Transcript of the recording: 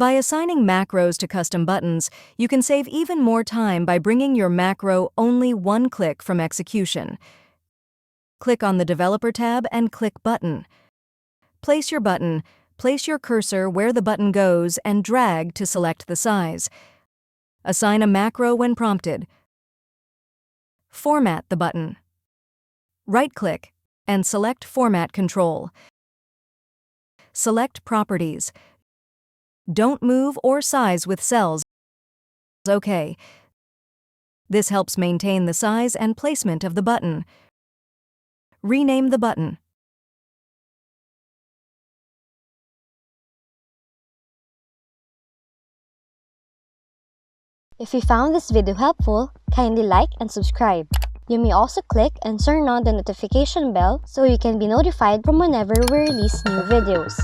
By assigning macros to custom buttons, you can save even more time by bringing your macro only one click from execution. Click on the Developer tab and click Button. Place your button, place your cursor where the button goes, and drag to select the size. Assign a macro when prompted. Format the button. Right-click and select Format Control. Select Properties. Don't move or size with cells. OK. This helps maintain the size and placement of the button. Rename the button. If you found this video helpful, kindly like and subscribe. You may also click and turn on the notification bell so you can be notified from whenever we release new videos.